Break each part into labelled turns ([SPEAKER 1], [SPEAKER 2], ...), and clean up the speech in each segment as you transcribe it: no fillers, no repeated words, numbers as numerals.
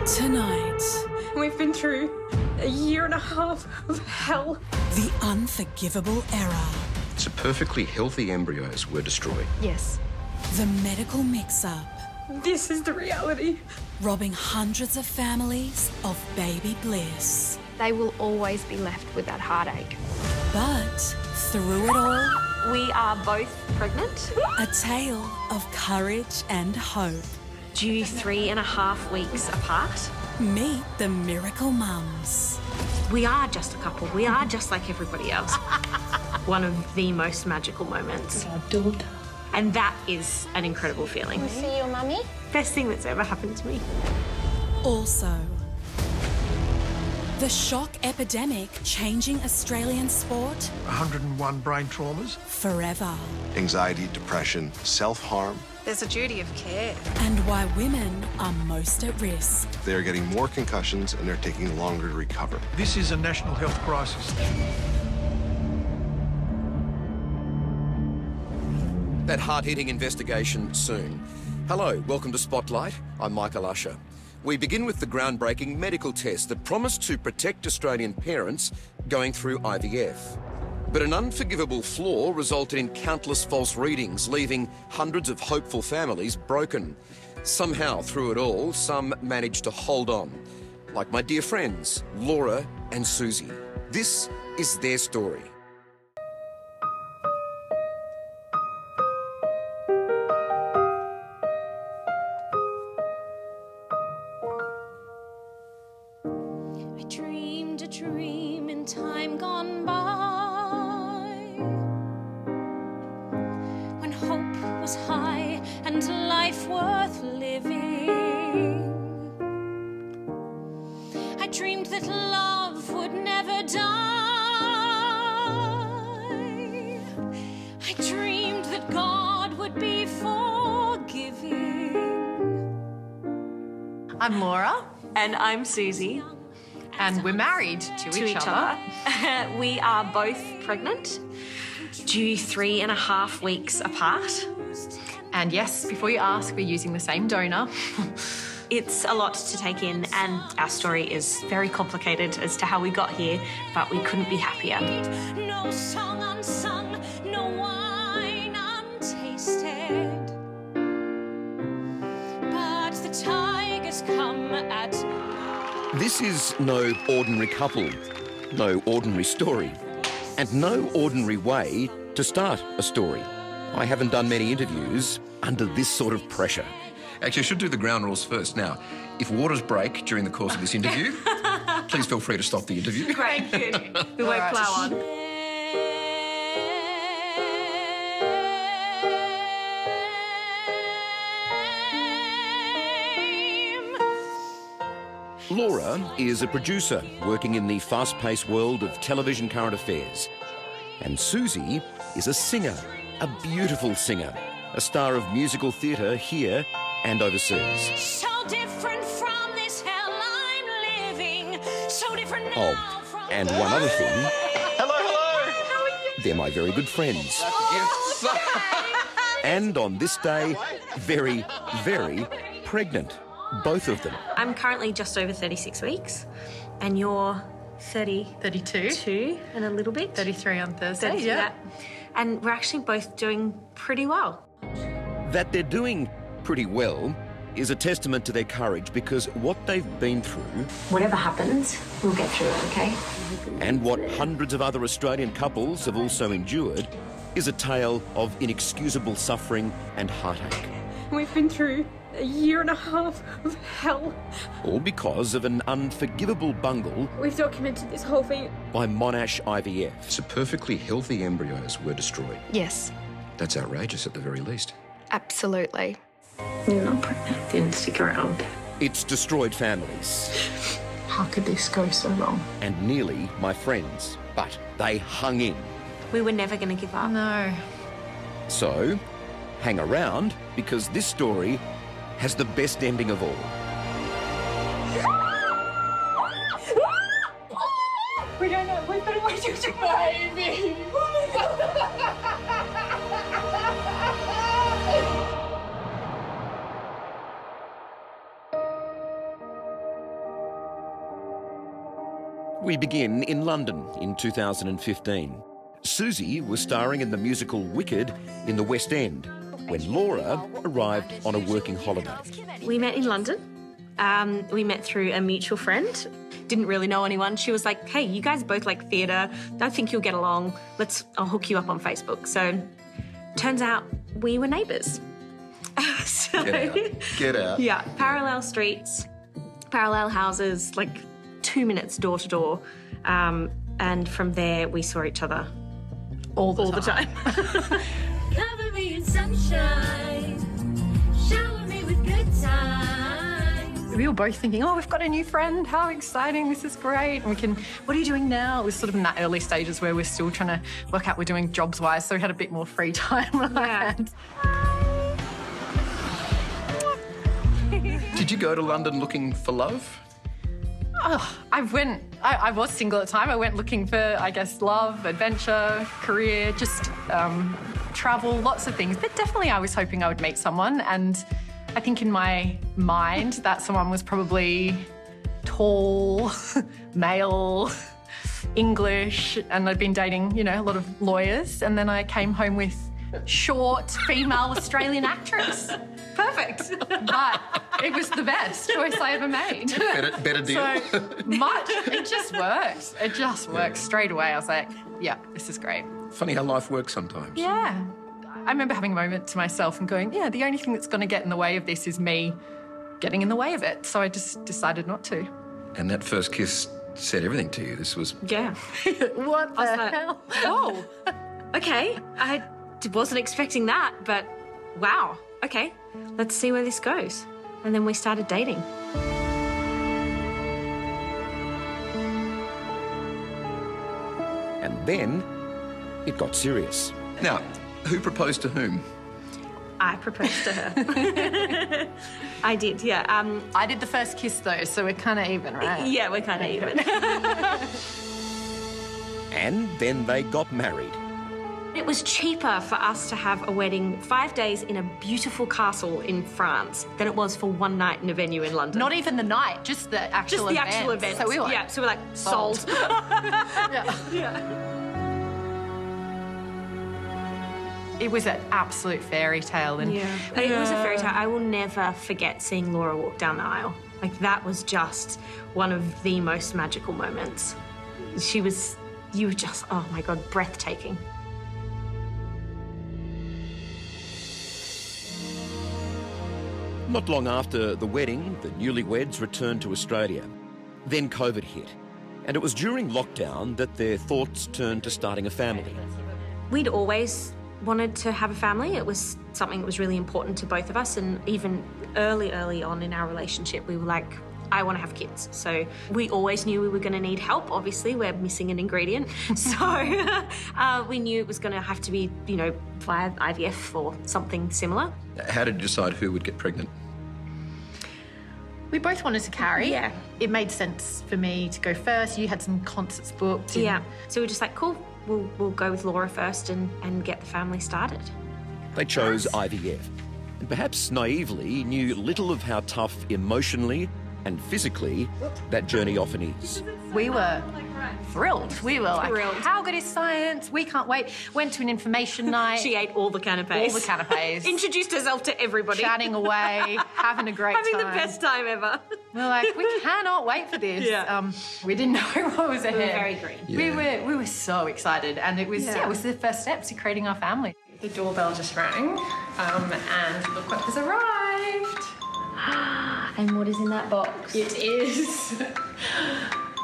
[SPEAKER 1] Tonight,
[SPEAKER 2] We've been through a year and a half of hell.
[SPEAKER 1] the unforgivable error,
[SPEAKER 3] So perfectly healthy embryos were destroyed.
[SPEAKER 4] Yes.
[SPEAKER 1] the medical mix-up,
[SPEAKER 2] This is the reality.
[SPEAKER 1] robbing hundreds of families of baby bliss.
[SPEAKER 4] They will always be left with that heartache.
[SPEAKER 1] But through it all,
[SPEAKER 5] We are both pregnant,
[SPEAKER 1] a tale of courage and hope.
[SPEAKER 5] due 3.5 weeks apart.
[SPEAKER 1] Meet the miracle mums.
[SPEAKER 5] We are just a couple. We are just like everybody else. One of the most magical moments.
[SPEAKER 6] Our daughter.
[SPEAKER 5] And that is an incredible feeling.
[SPEAKER 4] See your mummy?
[SPEAKER 5] Best thing that's ever happened to me.
[SPEAKER 1] Also, the shock epidemic changing Australian sport
[SPEAKER 7] 101 brain traumas.
[SPEAKER 1] forever.
[SPEAKER 8] Anxiety, depression, self-harm.
[SPEAKER 2] There's a duty of care.
[SPEAKER 1] And why women are most at risk.
[SPEAKER 8] They're getting more concussions and they're taking longer to recover.
[SPEAKER 7] This is a national health crisis.
[SPEAKER 3] That hard-hitting investigation soon. Hello, welcome to Spotlight. I'm Michael Usher. We begin with the groundbreaking medical test that promised to protect Australian parents going through IVF. But an unforgivable flaw resulted in countless false readings, leaving hundreds of hopeful families broken. Somehow, through it all, some managed to hold on. Like my dear friends, Laura and Susie. This is their story.
[SPEAKER 9] I dreamed a dream in time gone by, when hope was high and life worth living. I dreamed that love would never die. I dreamed that God would be forgiving.
[SPEAKER 6] I'm Laura,
[SPEAKER 5] And I'm Susie.
[SPEAKER 6] and we're married to each other.
[SPEAKER 5] We are both pregnant, due 3.5 weeks apart.
[SPEAKER 6] And yes, before you ask, we're using the same donor.
[SPEAKER 5] It's a lot to take in, and our story is very complicated as to how we got here, but we couldn't be happier.
[SPEAKER 9] No song unsung, no wine untasted. But the tigers come at
[SPEAKER 3] This is no ordinary couple, no ordinary story, and no ordinary way to start a story. I haven't done many interviews under this sort of pressure. Actually, I should do the ground rules first. Now, if waters break during the course of this interview, please feel free to stop the interview.
[SPEAKER 5] Great, good. We won't plough on.
[SPEAKER 3] Laura is a producer working in the fast-paced world of television current affairs. And Susie is a singer, a beautiful singer, a star of musical theatre here and overseas.
[SPEAKER 9] so different from this hell I'm living. So different now
[SPEAKER 3] Oh,
[SPEAKER 9] from
[SPEAKER 3] and one other thing,
[SPEAKER 7] Hello, hello.
[SPEAKER 3] they're my very good friends. And on this day, very, very pregnant. Both of them.
[SPEAKER 5] I'm currently just over 36 weeks, and you're
[SPEAKER 6] 32.
[SPEAKER 5] 32 and a little bit.
[SPEAKER 6] 33 on Thursday,
[SPEAKER 5] 32,
[SPEAKER 6] yeah.
[SPEAKER 5] yeah. And we're actually both doing pretty well.
[SPEAKER 3] That they're doing pretty well is a testament to their courage, because what they've been through,
[SPEAKER 5] Whatever happens, we'll get through it, okay?
[SPEAKER 3] and what hundreds of other Australian couples have also endured, is a tale of inexcusable suffering and heartache.
[SPEAKER 2] We've been through a year and a half of hell.
[SPEAKER 3] All because of an unforgivable bungle
[SPEAKER 2] We've documented this whole thing.
[SPEAKER 3] by Monash IVF.
[SPEAKER 10] So perfectly healthy embryos were destroyed.
[SPEAKER 4] Yes,
[SPEAKER 10] That's outrageous at the very least.
[SPEAKER 4] absolutely.
[SPEAKER 5] You're not pregnant. Didn't stick around.
[SPEAKER 3] It's destroyed families
[SPEAKER 6] How could this go so wrong?
[SPEAKER 3] and nearly my friends, but they hung in.
[SPEAKER 5] We were never going to give up.
[SPEAKER 6] No.
[SPEAKER 3] So, hang around, because this story has the best ending of all.
[SPEAKER 2] We don't know. We've been waiting to baby.
[SPEAKER 3] We begin in London in 2015. Susie was starring in the musical Wicked in the West End when Laura arrived on a working holiday.
[SPEAKER 5] We met in London. We met through a mutual friend. Didn't really know anyone. She was like, hey, you guys both like theatre. I think you'll get along. I'll hook you up on Facebook. So turns out we were neighbours.
[SPEAKER 3] Get out.
[SPEAKER 5] Yeah, parallel streets, parallel houses, like 2 minutes door to door. And from there, we saw each other all the time.
[SPEAKER 9] Cover me in sunshine, shower me with good times.
[SPEAKER 6] We were both thinking, oh, we've got a new friend. How exciting. This is great. And what are you doing now? It was sort of in that early stages where we're still trying to work out what we're doing jobs-wise, so we had a bit more free time on our hands.
[SPEAKER 3] Did you go to London looking for love?
[SPEAKER 6] Oh, I was single at the time. I went looking for, I guess, love, adventure, career, just travel, lots of things. But definitely I was hoping I would meet someone. And I think in my mind that someone was probably tall, male, English, and I'd been dating, a lot of lawyers. And then I came home with short, female Australian actress. Perfect. But it was the best choice I ever made.
[SPEAKER 3] Better deal.
[SPEAKER 6] So much. It just worked. It just worked straight away. I was like, yeah, this is great.
[SPEAKER 3] Funny how life works sometimes.
[SPEAKER 6] Yeah. I remember having a moment to myself and going, yeah, the only thing that's going to get in the way of this is me getting in the way of it. So I just decided not to.
[SPEAKER 3] And that first kiss said everything to you. This was...
[SPEAKER 5] Yeah.
[SPEAKER 6] What the hell?
[SPEAKER 5] Oh, okay. I wasn't expecting that, but wow. Okay, let's see where this goes. And then we started dating.
[SPEAKER 3] And then it got serious. Now, who proposed to whom?
[SPEAKER 5] I proposed to her. I did, yeah.
[SPEAKER 6] I did the first kiss, though, so we're kind of even, right?
[SPEAKER 5] Yeah, we're kind of even.
[SPEAKER 3] And then they got married.
[SPEAKER 5] It was cheaper for us to have a wedding 5 days in a beautiful castle in France than it was for one night in a venue in London.
[SPEAKER 6] Not even the night, just the actual event.
[SPEAKER 5] Actual event.
[SPEAKER 6] So we were
[SPEAKER 5] like, sold.
[SPEAKER 6] Yeah. It was an absolute fairy tale. And
[SPEAKER 5] It was a fairy tale. I will never forget seeing Laura walk down the aisle. Like, that was just one of the most magical moments. You were just, oh my God, breathtaking.
[SPEAKER 3] Not long after the wedding, the newlyweds returned to Australia. Then COVID hit, and it was during lockdown that their thoughts turned to starting a family.
[SPEAKER 5] We'd always wanted to have a family. It was something that was really important to both of us, and even early on in our relationship, we were like, I want to have kids. So we always knew we were going to need help. Obviously, we're missing an ingredient. So we knew it was going to have to be, via IVF or something similar.
[SPEAKER 3] How did you decide who would get pregnant?
[SPEAKER 6] we both wanted to carry.
[SPEAKER 5] Yeah.
[SPEAKER 6] It made sense for me to go first. You had some concerts booked.
[SPEAKER 5] Yeah. So we were just like, cool, we'll go with Laura first and get the family started.
[SPEAKER 3] They chose IVF, and perhaps naively knew little of how tough emotionally and physically that journey often is.
[SPEAKER 6] We were thrilled. We were like,
[SPEAKER 5] Thrilled.
[SPEAKER 6] how good is science? We can't wait. Went to an information night.
[SPEAKER 5] She ate all the canapes.
[SPEAKER 6] All the canapes.
[SPEAKER 5] Introduced herself to everybody.
[SPEAKER 6] Chatting away, having a great time.
[SPEAKER 5] Having the best time ever.
[SPEAKER 6] We're like, we cannot wait for this.
[SPEAKER 5] Yeah.
[SPEAKER 6] We didn't know what was ahead.
[SPEAKER 5] We were very green.
[SPEAKER 3] Yeah.
[SPEAKER 6] We were so excited, and it was it was the first steps to creating our family. The doorbell just rang, and look what has arrived.
[SPEAKER 5] And what is in that box?
[SPEAKER 6] It is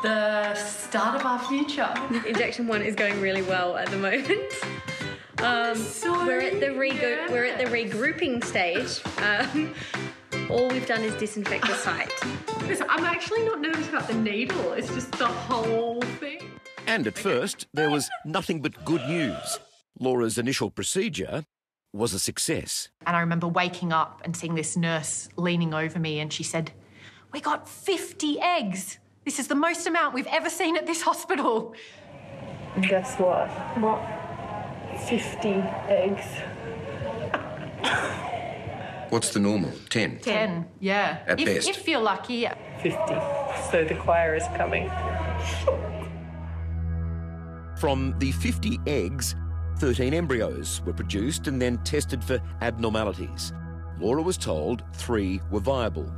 [SPEAKER 6] the start of our future.
[SPEAKER 5] Injection 1 is going really well at the moment. We're at the regrouping stage. All we've done is disinfect the site.
[SPEAKER 6] Listen, I'm actually not nervous about the needle. It's just the whole thing.
[SPEAKER 3] And at first, there was nothing but good news. Laura's initial procedure was a success.
[SPEAKER 6] And I remember waking up and seeing this nurse leaning over me, and she said, "We got 50 eggs. This is the most amount we've ever seen at this hospital."
[SPEAKER 2] And guess what? What? 50 eggs.
[SPEAKER 3] What's the normal? 10?
[SPEAKER 6] 10, yeah.
[SPEAKER 3] At best.
[SPEAKER 6] If you're lucky, yeah.
[SPEAKER 2] 50. So the choir is coming.
[SPEAKER 3] From the 50 eggs, 13 embryos were produced and then tested for abnormalities. Laura was told 3 were viable.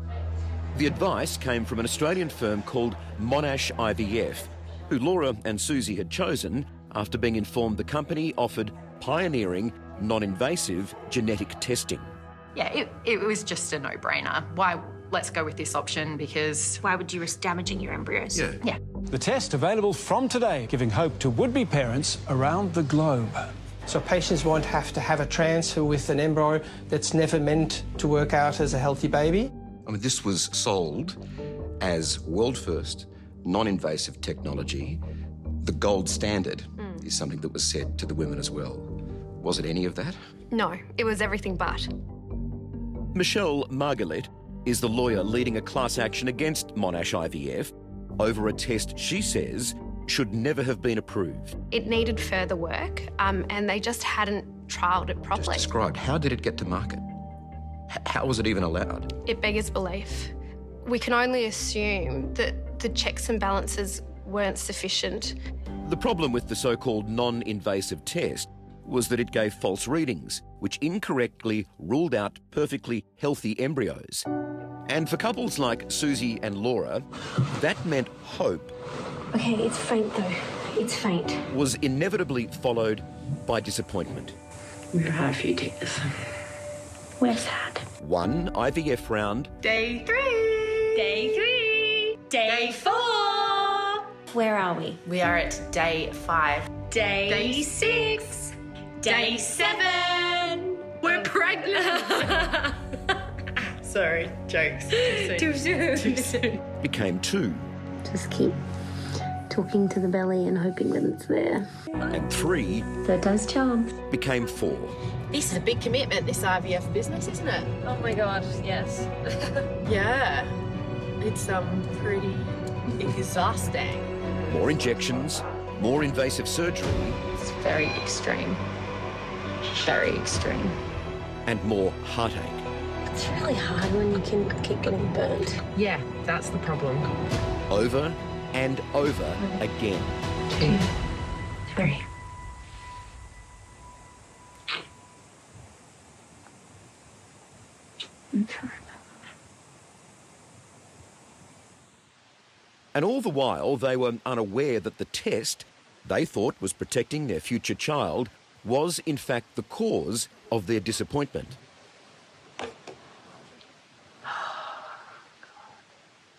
[SPEAKER 3] The advice came from an Australian firm called Monash IVF, who Laura and Susie had chosen after being informed the company offered pioneering, non-invasive genetic testing.
[SPEAKER 6] Yeah, it was just a no-brainer. Why? Let's go with this option because...
[SPEAKER 5] Why would you risk damaging your embryos?
[SPEAKER 6] Yeah.
[SPEAKER 11] The test available from today, giving hope to would-be parents around the globe.
[SPEAKER 12] So patients won't have to have a transfer with an embryo that's never meant to work out as a healthy baby.
[SPEAKER 3] I mean, this was sold as world-first, non-invasive technology. The gold standard is something that was said to the women as well. Was it any of that?
[SPEAKER 4] No, it was everything but.
[SPEAKER 3] Michelle Margalit is the lawyer leading a class action against Monash IVF over a test she says should never have been approved.
[SPEAKER 4] It needed further work, and they just hadn't trialled it properly.
[SPEAKER 3] Just describe, how did it get to market? How was it even allowed?
[SPEAKER 4] It beggars belief. We can only assume that the checks and balances weren't sufficient.
[SPEAKER 3] The problem with the so-called non-invasive test was that it gave false readings, which incorrectly ruled out perfectly healthy embryos. And for couples like Susie and Laura, that meant hope.
[SPEAKER 5] Okay, it's faint though. It's faint.
[SPEAKER 3] Was inevitably followed by disappointment.
[SPEAKER 2] How do you take this?
[SPEAKER 5] We're sad.
[SPEAKER 3] One IVF round.
[SPEAKER 2] Day 3. Day 3. Day 4.
[SPEAKER 5] Where are we?
[SPEAKER 6] We are at day 5.
[SPEAKER 2] Day 6. Day 7. We're pregnant. Sorry, jokes. Too soon.
[SPEAKER 3] Became 2.
[SPEAKER 5] Just keep talking to the belly and hoping that it's there.
[SPEAKER 3] And 3.
[SPEAKER 5] That does charm.
[SPEAKER 3] Became 4.
[SPEAKER 13] This is a big commitment, this IVF business, isn't it?
[SPEAKER 2] Oh my god, yes.
[SPEAKER 13] Yeah. It's pretty exhausting.
[SPEAKER 3] More injections, more invasive surgery.
[SPEAKER 6] It's very extreme. Very extreme.
[SPEAKER 3] And more heartache.
[SPEAKER 5] It's really hard when you can keep getting burnt.
[SPEAKER 2] Yeah, that's the problem.
[SPEAKER 3] Over and over again.
[SPEAKER 5] 2, 3. I'm sorry.
[SPEAKER 3] And all the while, they were unaware that the test they thought was protecting their future child was, in fact, the cause of their disappointment.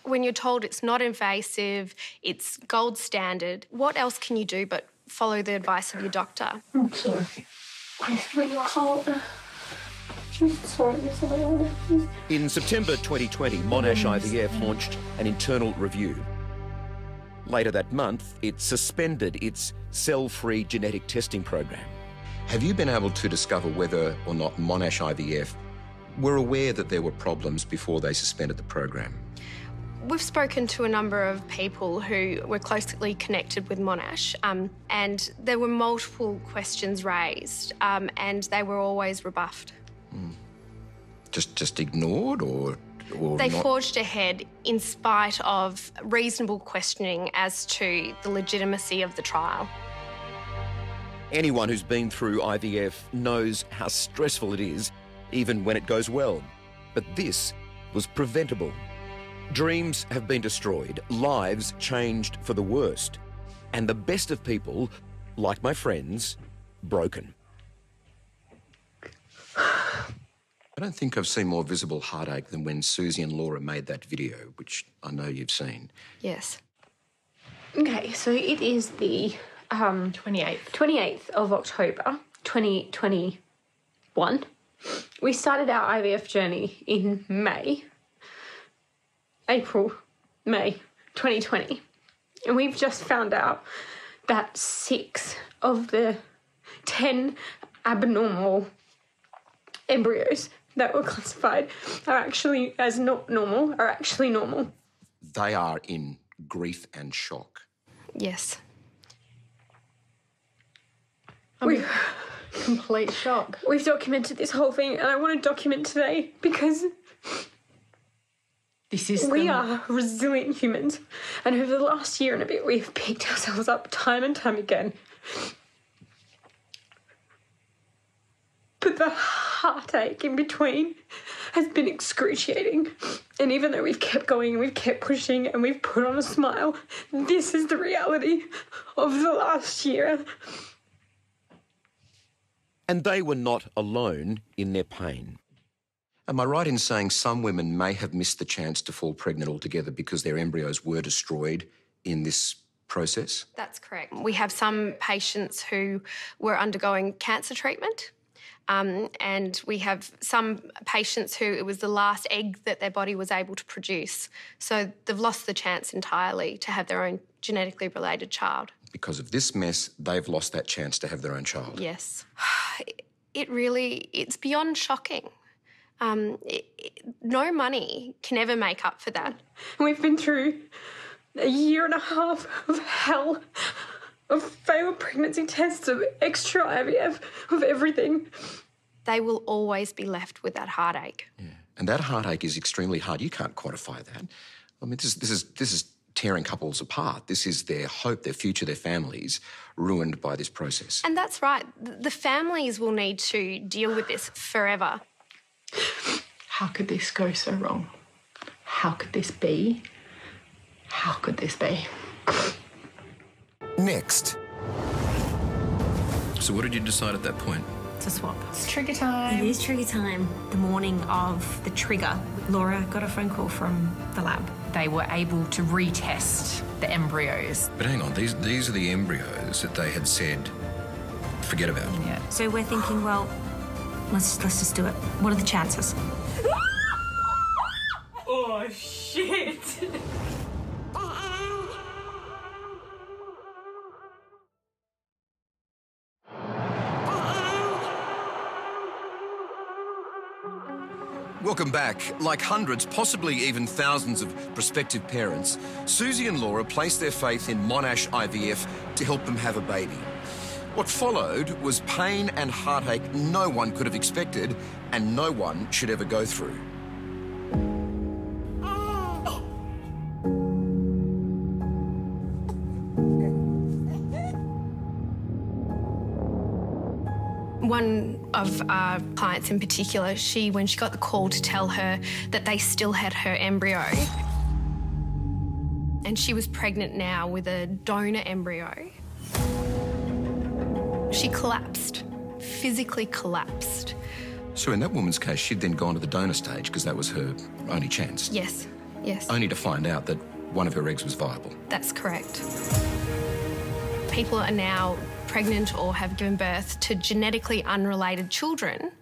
[SPEAKER 4] When you're told it's not invasive, it's gold standard, what else can you do but follow the advice of your doctor?
[SPEAKER 5] I'm sorry. It's really cold. I'm sorry,
[SPEAKER 3] In September 2020, Monash IVF launched an internal review. Later that month, it suspended its cell-free genetic testing program. Have you been able to discover whether or not Monash IVF were aware that there were problems before they suspended the program?
[SPEAKER 4] We've spoken to a number of people who were closely connected with Monash, and there were multiple questions raised, and they were always rebuffed.
[SPEAKER 3] Just ignored or
[SPEAKER 4] they
[SPEAKER 3] not?
[SPEAKER 4] forged ahead in spite of reasonable questioning as to the legitimacy of the trial.
[SPEAKER 3] Anyone who's been through IVF knows how stressful it is, even when it goes well. But this was preventable. Dreams have been destroyed, lives changed for the worst, and the best of people, like my friends, broken. I don't think I've seen more visible heartache than when Susie and Laura made that video, which I know you've seen.
[SPEAKER 4] Yes.
[SPEAKER 5] Okay, so it is the 28th of October, 2021. We started our IVF journey in May 2020. And we've just found out that 6 of the 10 abnormal embryos that were classified are actually as not normal, are actually normal.
[SPEAKER 3] They are in grief and shock.
[SPEAKER 4] Yes.
[SPEAKER 6] Complete shock.
[SPEAKER 5] We've documented this whole thing, and I want to document today because
[SPEAKER 2] We are resilient humans, and over the last year and a bit, we've picked ourselves up time and time again. But the heartache in between has been excruciating. And even though we've kept going and we've kept pushing and we've put on a smile, this is the reality of the last year.
[SPEAKER 3] And they were not alone in their pain. Am I right in saying some women may have missed the chance to fall pregnant altogether because their embryos were destroyed in this process?
[SPEAKER 4] That's correct. We have some patients who were undergoing cancer treatment. And we have some patients who it was the last egg that their body was able to produce. So they've lost the chance entirely to have their own genetically related child.
[SPEAKER 3] Because of this mess, they've lost that chance to have their own child.
[SPEAKER 4] Yes. It's beyond shocking. No money can ever make up for that.
[SPEAKER 2] We've been through a year and a half of hell, of failed pregnancy tests, of extra IVF, of everything.
[SPEAKER 4] They will always be left with that heartache.
[SPEAKER 3] Yeah. And that heartache is extremely hard. You can't quantify that. I mean, this is tearing couples apart. This is their hope, their future, their families ruined by this process.
[SPEAKER 4] And that's right. The families will need to deal with this forever.
[SPEAKER 13] How could this go so wrong? How could this be? How could this be?
[SPEAKER 3] Next.
[SPEAKER 10] So what did you decide at that point?
[SPEAKER 5] To swap.
[SPEAKER 6] It's trigger time.
[SPEAKER 5] It is trigger time. The morning of the trigger, Laura got a phone call from the lab.
[SPEAKER 6] They were able to retest the embryos.
[SPEAKER 10] But hang on, these are the embryos that they had said, forget about.
[SPEAKER 6] Yeah.
[SPEAKER 5] So we're thinking, well, let's just do it. What are the chances?
[SPEAKER 2] Oh, shit.
[SPEAKER 3] Welcome back. Like hundreds, possibly even thousands of prospective parents, Susie and Laura placed their faith in Monash IVF to help them have a baby. What followed was pain and heartache no one could have expected and no one should ever go through.
[SPEAKER 4] One of our clients in particular, when she got the call to tell her that they still had her embryo, and she was pregnant now with a donor embryo, she collapsed, physically collapsed.
[SPEAKER 3] So in that woman's case, she'd then gone to the donor stage because that was her only chance.
[SPEAKER 4] Yes, yes.
[SPEAKER 3] Only to find out that one of her eggs was viable.
[SPEAKER 4] That's correct. People are now pregnant or have given birth to genetically unrelated children,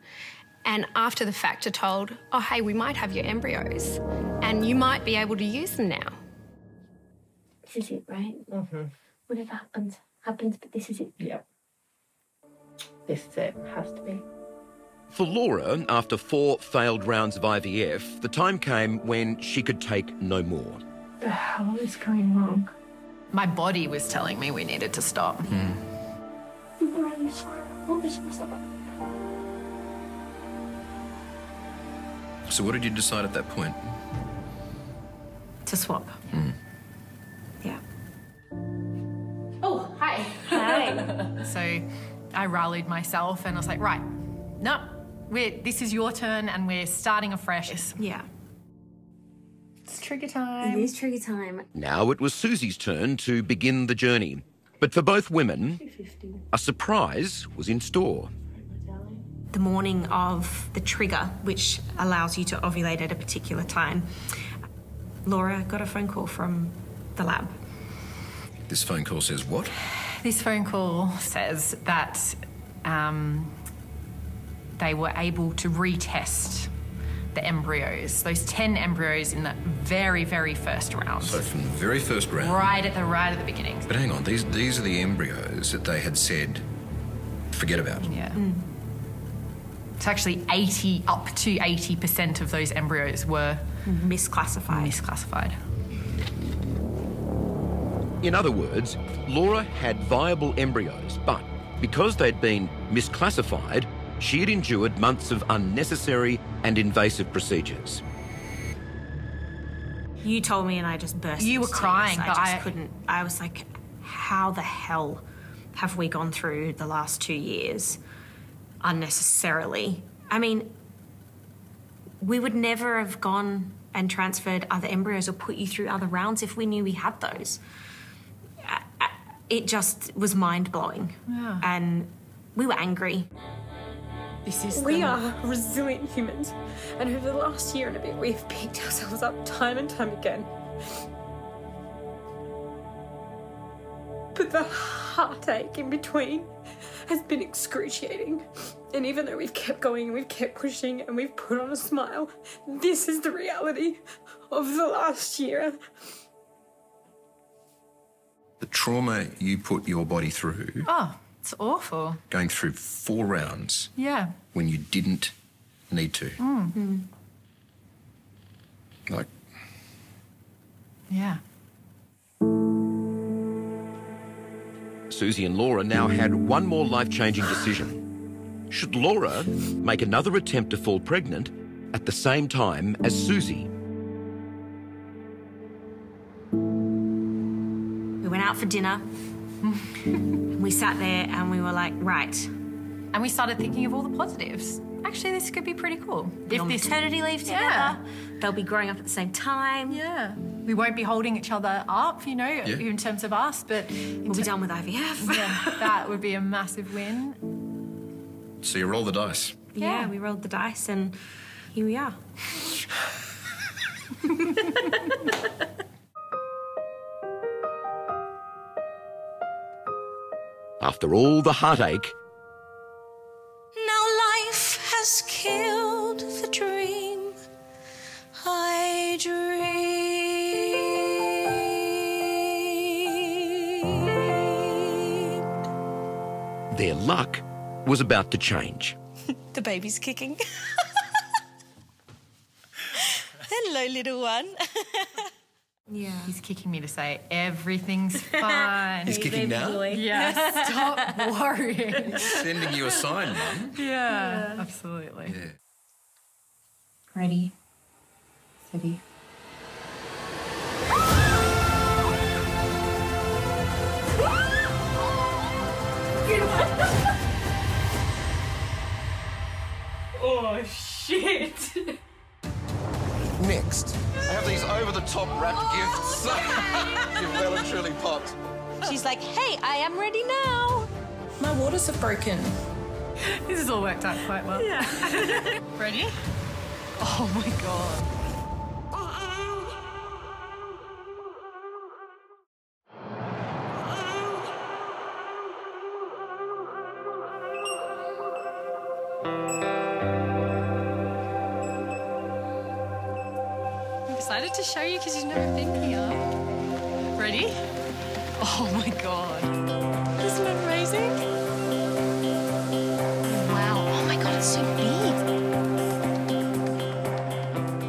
[SPEAKER 4] and after the fact are told, oh, hey, we might have your embryos and you might be able to use them now.
[SPEAKER 5] This is it, right?
[SPEAKER 13] Mm-hmm.
[SPEAKER 5] Whatever happens, but this is it.
[SPEAKER 13] Yep. This is it. Has to be.
[SPEAKER 3] For Laura, after 4 failed rounds of IVF, the time came when she could take no more.
[SPEAKER 13] What the hell is going wrong?
[SPEAKER 6] My body was telling me we needed to stop.
[SPEAKER 10] So what did you decide at that point?
[SPEAKER 5] To swap. Yeah.
[SPEAKER 6] Oh, hi.
[SPEAKER 5] Hi.
[SPEAKER 6] So I rallied myself and I was like, right, no, this is your turn and we're starting afresh.
[SPEAKER 5] Yeah.
[SPEAKER 6] It's trigger time.
[SPEAKER 5] It is trigger time.
[SPEAKER 3] Now it was Susie's turn to begin the journey. But for both women, a surprise was in store.
[SPEAKER 5] The morning of the trigger, which allows you to ovulate at a particular time, Laura got a phone call from the lab.
[SPEAKER 10] This phone call says what?
[SPEAKER 6] This phone call says that they were able to retest the embryos, those 10 embryos in the very, very first round.
[SPEAKER 10] So from the very first round?
[SPEAKER 6] Right at the beginning.
[SPEAKER 10] But hang on, these are the embryos that they had said, forget about.
[SPEAKER 6] Yeah. It's actually up to 80% of those embryos were misclassified.
[SPEAKER 3] In other words, Laura had viable embryos, but because they'd been misclassified, she had endured months of unnecessary and invasive procedures.
[SPEAKER 5] You told me and I just burst.
[SPEAKER 6] You were
[SPEAKER 5] into
[SPEAKER 6] crying,
[SPEAKER 5] tears.
[SPEAKER 6] but
[SPEAKER 5] I just couldn't. I was like, how the hell have we gone through the last 2 years unnecessarily? I mean, we would never have gone and transferred other embryos or put you through other rounds if we knew we had those. It just was mind-blowing.
[SPEAKER 6] Yeah.
[SPEAKER 5] And we were angry.
[SPEAKER 2] We are resilient humans, and over the last year and a bit, we've picked ourselves up time and time again. But the heartache in between has been excruciating. And even though we've kept going and we've kept pushing and we've put on a smile, this is the reality of the last year.
[SPEAKER 10] The trauma you put your body through,
[SPEAKER 6] Oh, it's awful.
[SPEAKER 10] going through 4 rounds
[SPEAKER 6] Yeah.
[SPEAKER 10] when you didn't need to. Like,
[SPEAKER 6] Yeah.
[SPEAKER 3] Susie and Laura now had one more life-changing decision. Should Laura make another attempt to fall pregnant at the same time as Susie?
[SPEAKER 5] We went out for dinner. We sat there and we were like, right.
[SPEAKER 6] And we started thinking of all the positives. Actually, this could be pretty cool.
[SPEAKER 5] If this maternity leave together,
[SPEAKER 6] Yeah.
[SPEAKER 5] they'll be growing up at the same time.
[SPEAKER 6] Yeah. We won't be holding each other up, you know, in terms of us, but...
[SPEAKER 5] We'll be done with IVF.
[SPEAKER 6] Yeah, that would be a massive win.
[SPEAKER 10] so you roll the dice.
[SPEAKER 5] Yeah, we rolled the dice and here we are.
[SPEAKER 3] After all the heartache,
[SPEAKER 9] Now life has killed the dream I dreamed.
[SPEAKER 3] their luck was about to change.
[SPEAKER 9] The baby's kicking. Hello, little one.
[SPEAKER 5] Yeah.
[SPEAKER 6] He's kicking me to say everything's fine.
[SPEAKER 10] He's kicking now?
[SPEAKER 6] Yeah, stop worrying.
[SPEAKER 10] Sending you a sign, Mum.
[SPEAKER 6] Yeah, absolutely.
[SPEAKER 10] Yeah.
[SPEAKER 13] Ready, steady.
[SPEAKER 2] Oh, shit.
[SPEAKER 3] Next, I have these over-the-top wrapped gifts. You've well and truly popped.
[SPEAKER 9] She's like, hey, I am ready now.
[SPEAKER 13] My waters have broken.
[SPEAKER 6] This has all worked out quite well. Yeah. Ready? Oh my God. I'm excited to show you because you've never been here. Ready? Oh my God. Isn't it amazing?
[SPEAKER 9] Wow. Oh my God, it's so big.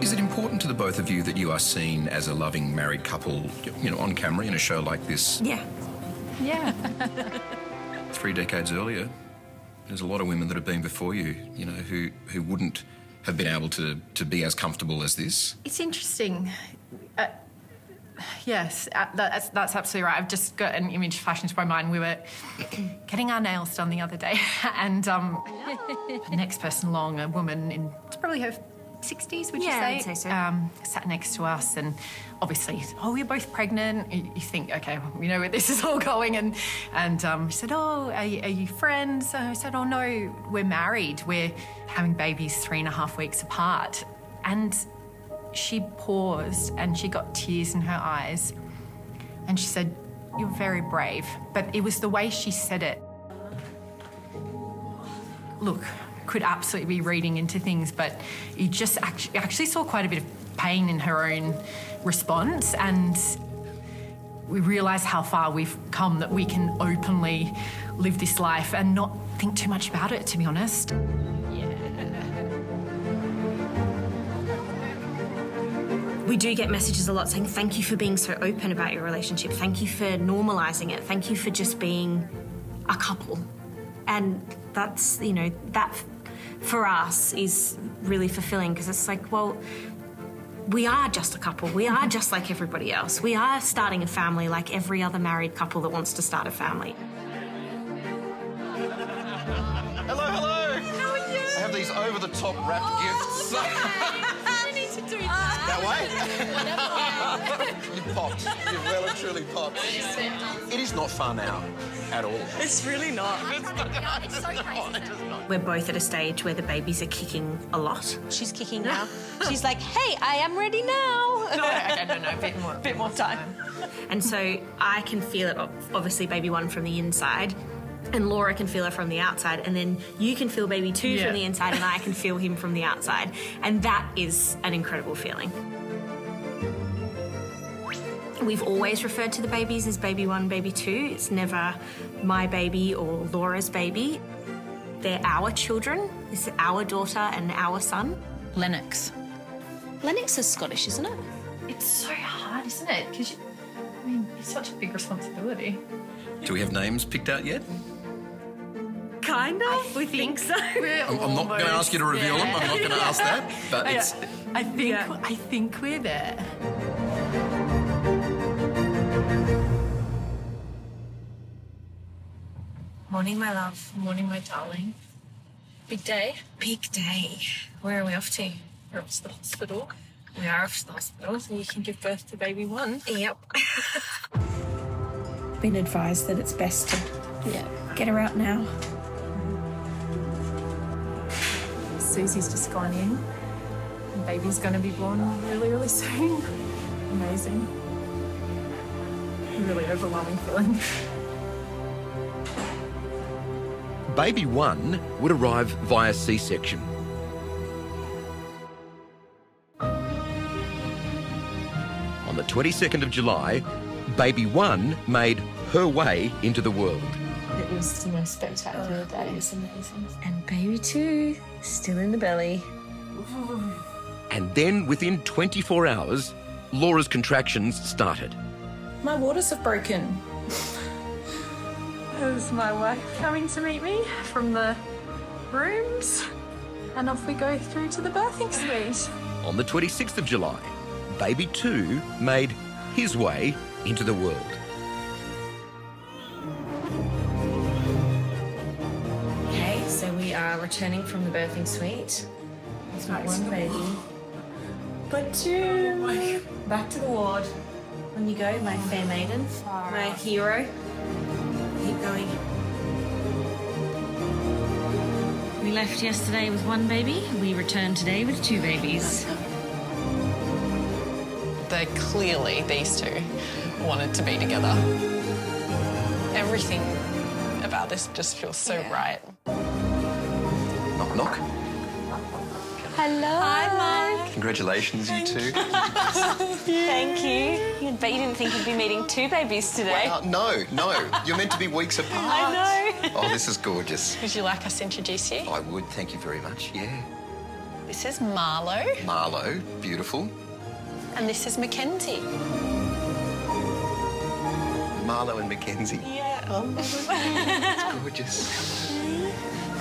[SPEAKER 10] Is it important to the both of you that you are seen as a loving married couple, you know, on camera in a show like this?
[SPEAKER 5] Yeah.
[SPEAKER 6] Yeah.
[SPEAKER 10] 3 decades earlier, there's a lot of women that have been before you, you know, who wouldn't have been able to be as comfortable as this.
[SPEAKER 6] It's interesting. Yes, that's absolutely right. I've just got an image flash into my mind. We were getting our nails done the other day, and the next person along, a woman in probably her 60s, would you say?
[SPEAKER 5] Yeah, I'd say so.
[SPEAKER 6] Sat next to us, and obviously, oh, you're both pregnant. You think, okay, well, we know where this is all going, and she said, oh, are you friends? And I said, oh no, we're married. We're having babies 3.5 weeks apart, and she paused and she got tears in her eyes and she said, you're very brave. But it was the way she said it. Look, could absolutely be reading into things, but you just actually saw quite a bit of pain in her own response, and we realised how far we've come, that we can openly live this life and not think too much about it, to be honest.
[SPEAKER 5] We do get messages a lot saying, thank you for being so open about your relationship. Thank you for normalising it. Thank you for just being a couple. And that's, you know, that for us is really fulfilling, because it's like, well, we are just a couple. We are just like everybody else. We are starting a family like every other married couple that wants to start a family.
[SPEAKER 3] Hello, hello.
[SPEAKER 9] How are you?
[SPEAKER 3] I have these over-the-top wrapped gifts.
[SPEAKER 9] I need to do that.
[SPEAKER 3] That way? You popped. You well and truly popped. It is not fun now at all.
[SPEAKER 5] It's really not.
[SPEAKER 9] It's so crazy.
[SPEAKER 5] We're both at a stage where the babies are kicking a lot.
[SPEAKER 9] She's kicking now. She's like, hey, I am ready now.
[SPEAKER 6] No, bit more time.
[SPEAKER 5] And so I can feel it, obviously, baby one from the inside, and Laura can feel her from the outside, and then you can feel baby two from the inside, and I can feel him from the outside. And that is an incredible feeling. We've always referred to the babies as baby one, baby two. It's never my baby or Laura's baby. They're our children. It's our daughter and our son.
[SPEAKER 9] Lennox. Lennox is Scottish, isn't it?
[SPEAKER 6] It's so hard, isn't it? Because, I mean, it's such a big responsibility.
[SPEAKER 10] Do we have names picked out yet?
[SPEAKER 5] Kind of. We think so.
[SPEAKER 10] I'm not going to ask you to reveal them. I'm not going to ask that. But it's...
[SPEAKER 6] I think we're there.
[SPEAKER 5] Morning, my love.
[SPEAKER 6] Morning, my darling. Big day.
[SPEAKER 5] Big day. Where are we off to?
[SPEAKER 6] We're off to the hospital.
[SPEAKER 5] We are off to the hospital.
[SPEAKER 6] So you can give birth to baby one.
[SPEAKER 5] Yep. Been advised that it's best to get her out now.
[SPEAKER 6] Susie's just gone in. And baby's going to be born really, really soon. Amazing. Really overwhelming feeling.
[SPEAKER 3] Baby one would arrive via C-section. On the 22nd of July, baby one made her way into the world.
[SPEAKER 6] It was the most spectacular day.
[SPEAKER 5] It was amazing. And baby two, still in the belly.
[SPEAKER 3] And then within 24 hours, Laura's contractions started.
[SPEAKER 6] My waters have broken. There's my wife coming to meet me from the rooms, and off we go through to the birthing suite.
[SPEAKER 3] On the 26th of July, baby two made his way into the world.
[SPEAKER 5] Okay, so we are returning from the birthing suite. It's not one baby, but two. Back to the ward. On you go, my fair maiden, my hero. Keep going. We left yesterday with one baby. We returned today with two babies.
[SPEAKER 14] They clearly, these two, wanted to be together. Everything about this just feels so right.
[SPEAKER 10] Knock, knock.
[SPEAKER 5] Hello. Hi, Mike.
[SPEAKER 10] Congratulations, you two.
[SPEAKER 5] Thank you. But you didn't think you'd be meeting two babies today.
[SPEAKER 10] Well, no. You're meant to be weeks apart.
[SPEAKER 5] I know.
[SPEAKER 10] Oh, this is gorgeous.
[SPEAKER 14] Would you like us to introduce you?
[SPEAKER 10] I would, thank you very much, yeah.
[SPEAKER 14] This is Marlo.
[SPEAKER 10] Marlo, beautiful.
[SPEAKER 14] And this is Mackenzie.
[SPEAKER 10] Marlo and Mackenzie.
[SPEAKER 14] Yeah.
[SPEAKER 10] It's gorgeous.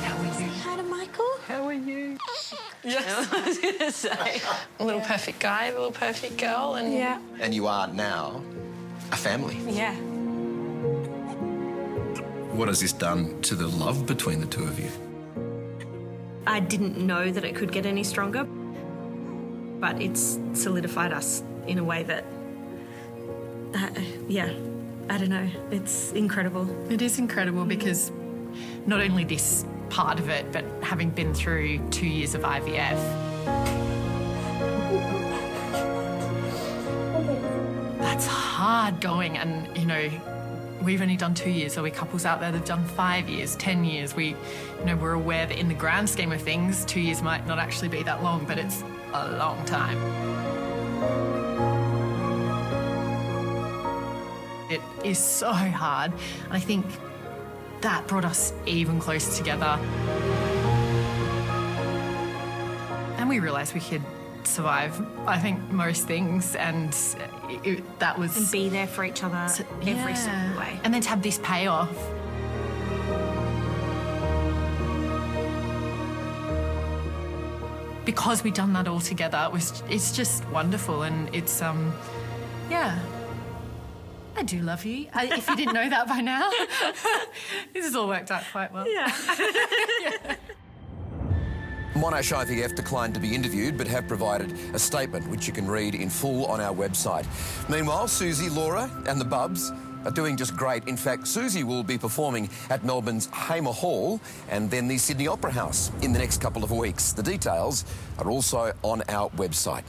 [SPEAKER 5] How are you? Hi to Michael.
[SPEAKER 6] How are you?
[SPEAKER 14] Yes. I was going to say. A little perfect guy, a little perfect girl, and...
[SPEAKER 5] Yeah.
[SPEAKER 10] And you are now a family.
[SPEAKER 5] Yeah.
[SPEAKER 10] What has this done to the love between the two of you?
[SPEAKER 5] I didn't know that it could get any stronger, but it's solidified us in a way that, I don't know, it's incredible.
[SPEAKER 6] It is incredible because not only this part of it, but having been through 2 years of IVF, that's hard going. And, you know, we've only done 2 years. There'll be couples out there that have done 5 years, 10 years. We're aware that in the grand scheme of things, 2 years might not actually be that long, but it's a long time. It is so hard. And I think that brought us even closer together. And we realised we could survive, I think, most things, and that was...
[SPEAKER 5] And be there for each other every single way.
[SPEAKER 6] And then to have this payoff. because we'd done that all together, it's just wonderful, and it's yeah. I do love you. If you didn't know that by now, this has all worked out quite well.
[SPEAKER 5] Yeah.
[SPEAKER 3] Monash IVF declined to be interviewed, but have provided a statement which you can read in full on our website. Meanwhile, Susie, Laura and the Bubs are doing just great. In fact, Susie will be performing at Melbourne's Hamer Hall and then the Sydney Opera House in the next couple of weeks. The details are also on our website.